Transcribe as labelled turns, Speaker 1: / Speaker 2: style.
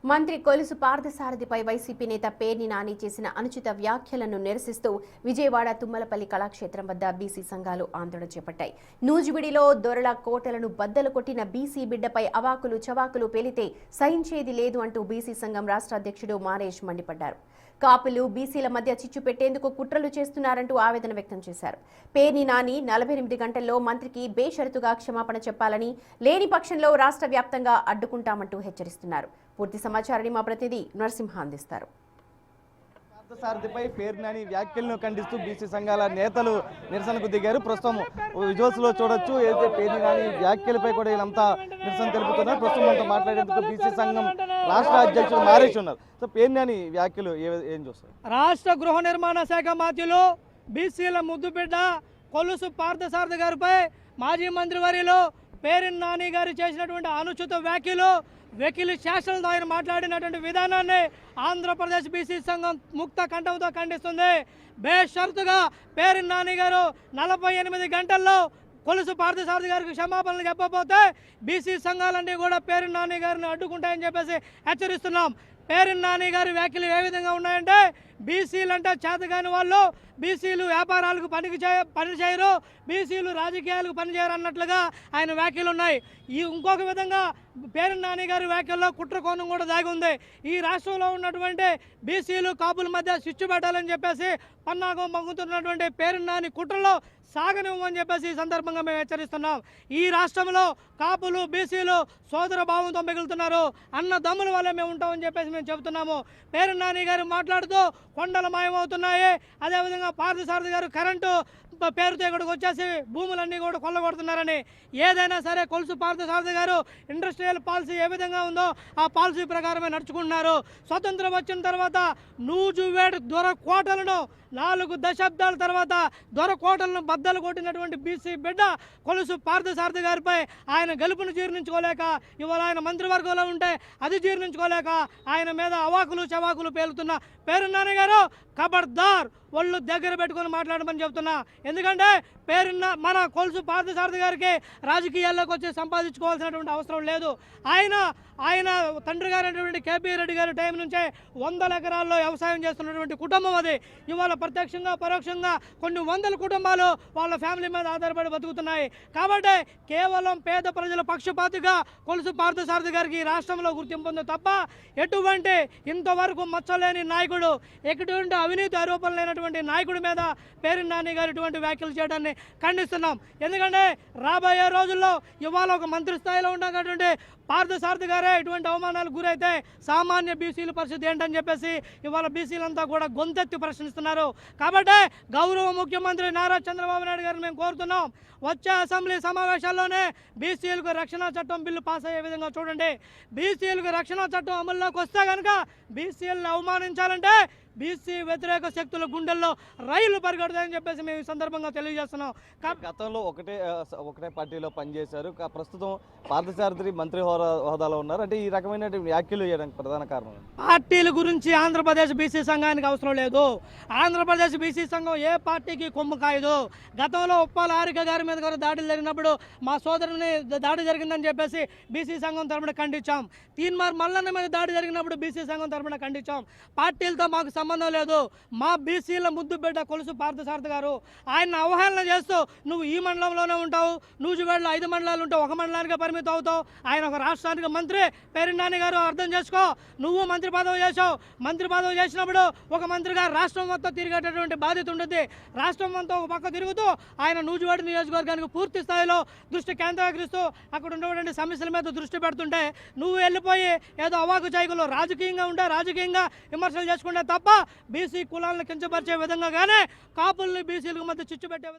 Speaker 1: మంత్రి కొలుసు పార్థసారథిపై వైసీపీ నేత పేర్ని నాని చేసిన అనుచిత వ్యాఖ్యలను నిరసిస్తూ విజయవాడ తుమ్మలపల్లి కళాక్షేత్రం వద్ద బీసీ సంఘాలు ఆందోళన చేపట్టాయి. నూజివీడిలో దొరల కోటలను బద్దలు కొట్టిన బీసీ బిడ్డపై అవాకులు చవాకులు పేలితే సహించేది లేదు అంటూ బీసీ సంఘం రాష్ట్ర అధ్యక్షుడు మారేష్ మండిపడ్డారు. కాపులు బీసీల మధ్య చిచ్చు పెట్టేందుకు కుట్రలు చేస్తున్నారంటూ ఆవేదన వ్యక్తం చేశారు. పేర్ని నాని 48 గంటల్లో మంత్రికి బేషరతుగా క్షమాపణ చెప్పాలని, లేని పక్షంలో రాష్ట్ర వ్యాప్తంగా అడ్డుకుంటామంటూ హెచ్చరిస్తున్నారు. పూర్తి సమాచారాన్ని మా ప్రతినిధి నరసింహ అందిస్తారు.
Speaker 2: పార్థసారథిపై పేర్ని నాని వ్యాఖ్యలను ఖండిస్తూ బీసీ సంఘాల నేతలు నిరసనకు దిగారు. ప్రస్తుతం విజువల్స్ లో చూడొచ్చు. ఏదైతే పేర్ని నాని వ్యాఖ్యలపై కూడా వీళ్ళంతా నిరసన తెలుపుతున్నారు. ప్రస్తుతం మనతో మాట్లాడేందుకు బీసీ సంఘం రాష్ట్ర అధ్యక్షుడు మారేష్ ఉన్నారు. సో పేర్ని నాని వ్యాఖ్యలు ఏం చూస్తారు?
Speaker 3: రాష్ట్ర గృహ నిర్మాణ శాఖ మంత్రులు బీసీల ముద్దుబిడ్డ కొలుసు పార్థసారథి గారిపై మాజీ మంత్రివర్యులు పేర్ని నాని గారు చేసినటువంటి అనుచిత వ్యాఖ్యలు, వెకిలి శాసనలతో ఆయన మాట్లాడినటువంటి విధానాన్ని ఆంధ్రప్రదేశ్ బీసీ సంఘం ముక్త కంఠంతో ఖండిస్తుంది. బేషరతుగా పేర్ని నాని గారు 48 గంటల్లో కొలుసు పార్థసారథి గారికి క్షమాపణలు చెప్పకపోతే బీసీ సంఘాలన్నీ కూడా పేర్ని నాని గారిని అడ్డుకుంటాయని చెప్పేసి హెచ్చరిస్తున్నాం. పేర్ని నాని గారి వ్యాఖ్యలు ఏ విధంగా ఉన్నాయంటే, బీసీలు అంటే చేతగాని వాళ్ళు, బీసీలు వ్యాపారాలకు పని చేయరు, బీసీలు రాజకీయాలకు పనిచేయరు అన్నట్లుగా ఆయన వ్యాఖ్యలు ఉన్నాయి. ఇంకొక విధంగా పేర్ని నాని గారి వ్యాఖ్యల్లో కుట్ర కోణం కూడా దాగి ఉంది. ఈ రాష్ట్రంలో ఉన్నటువంటి బీసీలు కాపుల మధ్య స్విచ్ పెట్టాలని చెప్పేసి పన్నాగం పంగుతున్నటువంటి పేర్ని నాని కుట్రలో సాగనివ్వమని చెప్పేసి ఈ సందర్భంగా మేము హెచ్చరిస్తున్నాం. ఈ రాష్ట్రంలో కాపులు బీసీలు సోదర భావంతో మిగులుతున్నారు, అన్నదమ్ముల వల్లే మేము ఉంటామని చెప్పేసి మేము చెబుతున్నాము. పేర్ని నాని గారు మాట్లాడుతూ కొండలు మాయమవుతున్నాయి, అదేవిధంగా పార్థసారథి గారు కరెంటు పేరుతో ఇక్కడికి వచ్చేసి భూములన్నీ కూడా కొల్లగొడుతున్నారని, ఏదైనా సరే కొలుసు పార్థసారథి గారు ఇండస్ట్రియల్ పాలసీ ఏ విధంగా ఉందో ఆ పాలసీ ప్రకారమే నడుచుకుంటున్నారు. స్వతంత్రం వచ్చిన తర్వాత నూజివీడు దొర కోటలను 4 దశాబ్దాల తర్వాత దొర కోటలను బద్దలు కొట్టినటువంటి బీసీ బిడ్డ కొలుసు పార్థసారథి గారిపై ఆయన గెలుపును జీర్ణించుకోలేక, ఇవాళ ఆయన మంత్రివర్గంలో ఉంటే అది జీర్ణించుకోలేక ఆయన మీద అవాకులు చవాకులు పేలుతున్న పేర్ని నాని గారు ఖబర్దార్ వాళ్ళు దగ్గర పెట్టుకొని మాట్లాడమని చెప్తున్నా. ఎందుకంటే మన కొలుసు పార్థసారథి గారికి రాజకీయాల్లోకి వచ్చి సంపాదించుకోవాల్సినటువంటి అవసరం లేదు. ఆయన తండ్రి గారైనటువంటి కేపీ రెడ్డి గారి టైం నుంచే 100 ఎకరాల్లో వ్యవసాయం చేస్తున్నటువంటి కుటుంబం అది. ఇవాళ ప్రత్యక్షంగా పరోక్షంగా కొన్ని 100 కుటుంబాలు వాళ్ళ ఫ్యామిలీ మీద ఆధారపడి బతుకుతున్నాయి. కాబట్టి కేవలం పేద ప్రజల పక్షపాతిగా కొలుసు పార్థసారథి గారికి రాష్ట్రంలో గుర్తింపు ఉంది తప్ప ఎటువంటి ఇంతవరకు మచ్చలేని నాయకుడు, ఎటువంటి అవినీతి ఆరోపణలు లేనటువంటి నాయకుడి మీద పేర్ని నాని గారు ఇటువంటి వ్యాఖ్యలు చేయడాన్ని ఖండిస్తున్నాం. ఎందుకంటే రాబోయే రోజుల్లో ఇవాళ ఒక మంత్రి స్థాయిలో ఉన్నటువంటి పార్థసారథి గారే ఇటువంటి అవమానాలకు గురైతే సామాన్య బీసీల పరిస్థితి ఏంటని చెప్పేసి ఇవాళ బీసీలంతా కూడా గొంతెత్తి ప్రశ్నిస్తున్నారు. కాబట్టి గౌరవ ముఖ్యమంత్రి నారా చంద్రబాబు నాయుడు గారిని మేము కోరుతున్నాం, వచ్చే అసెంబ్లీ సమావేశాల్లోనే బీసీలకు రక్షణ చట్టం బిల్లు పాస్ అయ్యే విధంగా చూడండి. బీసీలకు రక్షణ చట్టం అమల్లోకి వస్తే కనుక బీసీలను అవమానించాలంటే బీసీ వ్యతిరేక శక్తుల గుండెల్లో రైళ్లు పరిగెడతాయని చెప్పేసి మేము ఈ సందర్భంగా తెలియజేస్తున్నాం.
Speaker 2: గతంలో ఒకటే పార్టీలో పనిచేశారు, ప్రస్తుతం పార్థసారథి మంత్రి హోదాలో ఉన్నారు. అంటే ఈ రకమైన వ్యాఖ్యలు చేయడానికి ప్రధాన కారణం
Speaker 3: పార్టీల గురించి ఆంధ్రప్రదేశ్ బీసీ సంఘానికి అవసరం లేదు. ఆంధ్రప్రదేశ్ బీసీ సంఘం ఏ పార్టీకి కొమ్ము కాయదు. గతంలో ఉప్పాల హారిక గారి మీద కూడా దాడులు జరిగినప్పుడు మా సోదరుని దాడి జరిగిందని చెప్పేసి బీసీ సంఘం తరపున ఖండించాం. తీన్మార్ మల్లన్న మీద దాడి జరిగినప్పుడు బీసీ సంఘం తరపున ఖండించాం. పార్టీలతో మాకు సంబంధం లేదు. మా బీసీల ముద్దు బిడ్డ కొలుసు పార్థసారథి గారు ఆయన అవహేళన చేస్తూ నువ్వు ఈ మండలంలోనే ఉంటావు, నూజివీడులో 5 మండలాలు ఉంటావు, ఒక మండలానికి పరిమితం అవుతావు. ఆయన ఒక రాష్ట్రానికి మంత్రి. పేర్ని నాని గారు అర్థం చేసుకో, నువ్వు మంత్రి పదవి చేసావు. మంత్రి పదవి చేసినప్పుడు ఒక మంత్రిగా రాష్ట్రం మొత్తం తిరిగేటటువంటి బాధ్యత ఉంటుంది. రాష్ట్రం మొత్తం ఒక పక్క తిరుగుతూ ఆయన నూజివీడు నియోజకవర్గానికి పూర్తి స్థాయిలో దృష్టి కేంద్రీకరిస్తూ అక్కడ ఉన్నటువంటి సమస్యల మీద దృష్టి పెడుతుంటే నువ్వు వెళ్ళిపోయి ఏదో అవాకు చైకులు రాజకీయంగా విమర్శలు చేసుకుంటే తప్ప బీసీ కులాలను కించపరిచే విధంగా కానీ కాపుల్ని బీసీలకు మధ్య చిచ్చు పెట్టే